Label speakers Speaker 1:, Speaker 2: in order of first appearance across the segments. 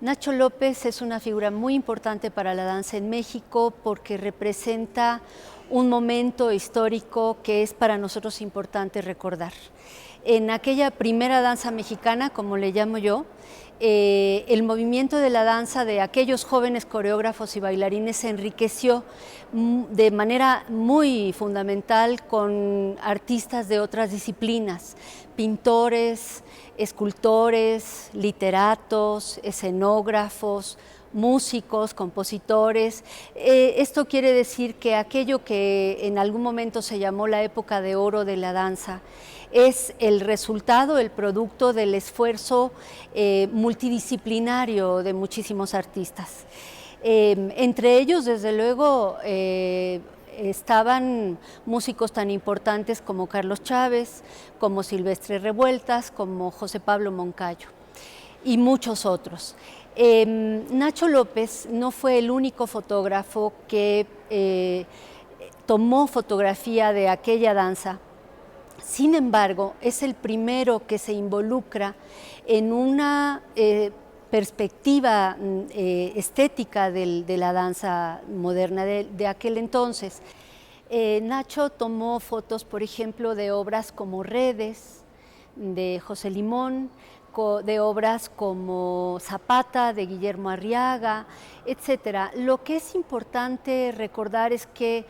Speaker 1: Nacho López es una figura muy importante para la danza en México porque representa un momento histórico que es para nosotros importante recordar. En aquella primera danza mexicana, como le llamo yo, el movimiento de la danza de aquellos jóvenes coreógrafos y bailarines se enriqueció de manera muy fundamental con artistas de otras disciplinas, pintores, escultores, literatos, escenógrafos, músicos, compositores. Esto quiere decir que aquello que en algún momento se llamó la época de oro de la danza es el resultado, el producto del esfuerzo multidisciplinario de muchísimos artistas. Entre ellos, desde luego, estaban músicos tan importantes como Carlos Chávez, como Silvestre Revueltas, como José Pablo Moncayo y muchos otros. Nacho López no fue el único fotógrafo que tomó fotografía de aquella danza. Sin embargo, es el primero que se involucra en una perspectiva estética de la danza moderna de aquel entonces. Nacho tomó fotos, por ejemplo, de obras como Redes, de José Limón, de obras como Zapata, de Guillermo Arriaga, etc. Lo que es importante recordar es que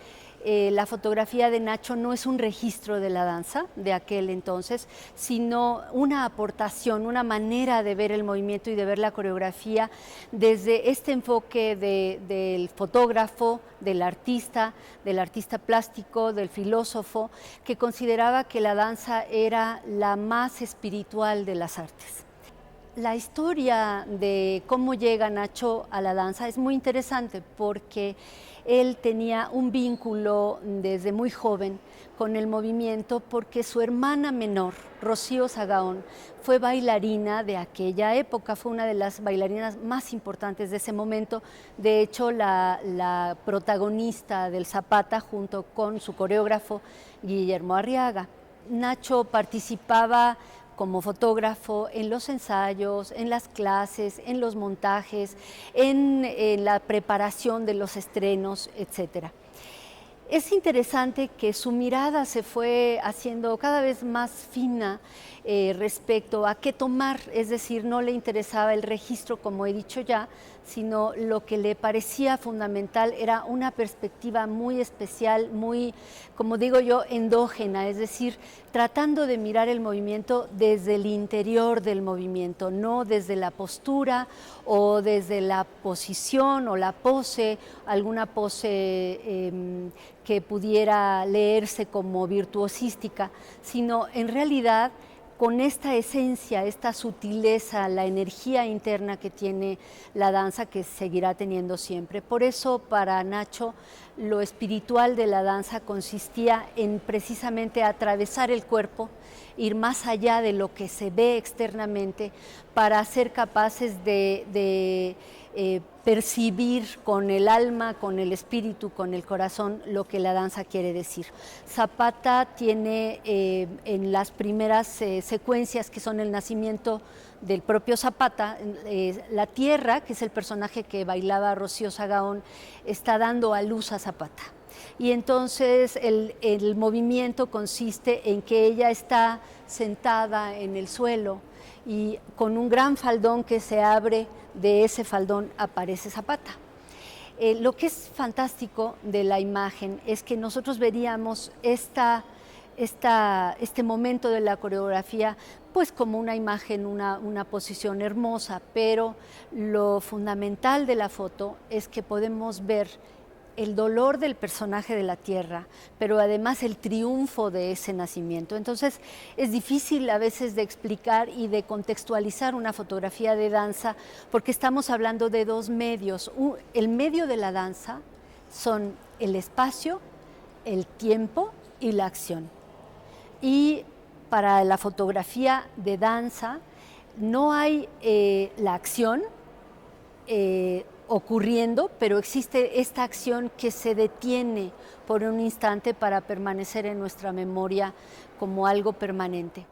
Speaker 1: la fotografía de Nacho no es un registro de la danza de aquel entonces, sino una aportación, una manera de ver el movimiento y de ver la coreografía desde este enfoque del fotógrafo, del artista plástico, del filósofo, que consideraba que la danza era la más espiritual de las artes. La historia de cómo llega Nacho a la danza es muy interesante porque él tenía un vínculo desde muy joven con el movimiento porque su hermana menor, Rocío Sagaón, fue bailarina de aquella época, fue una de las bailarinas más importantes de ese momento. De hecho, la protagonista del Zapata junto con su coreógrafo Guillermo Arriaga. Nacho participaba como fotógrafo en los ensayos, en las clases, en los montajes, en la preparación de los estrenos, etc. Es interesante que su mirada se fue haciendo cada vez más fina respecto a qué tomar, es decir, no le interesaba el registro, como he dicho ya, sino lo que le parecía fundamental era una perspectiva muy especial, muy, como digo yo, endógena, es decir, tratando de mirar el movimiento desde el interior del movimiento, no desde la postura o desde la posición o la pose, alguna pose que pudiera leerse como virtuosística, sino en realidad con esta esencia, esta sutileza, la energía interna que tiene la danza, que seguirá teniendo siempre. Por eso para Nacho lo espiritual de la danza consistía en precisamente atravesar el cuerpo, ir más allá de lo que se ve externamente para ser capaces de percibir con el alma, con el espíritu, con el corazón lo que la danza quiere decir. Zapata tiene en las primeras secuencias, que son el nacimiento del propio Zapata, la tierra, que es el personaje que bailaba Rocío Sagaón, está dando a luz a Zapata. Y entonces el movimiento consiste en que ella está sentada en el suelo y con un gran faldón que se abre, de ese faldón aparece Zapata. Lo que es fantástico de la imagen es que nosotros veríamos este momento de la coreografía pues como una imagen, una posición hermosa, pero lo fundamental de la foto es que podemos ver el dolor del personaje de la tierra, pero además el triunfo de ese nacimiento. Entonces es difícil a veces de explicar y de contextualizar una fotografía de danza porque estamos hablando de dos medios. El medio de la danza son el espacio, el tiempo y la acción. Y para la fotografía de danza no hay la acción ocurriendo, pero existe esta acción que se detiene por un instante para permanecer en nuestra memoria como algo permanente.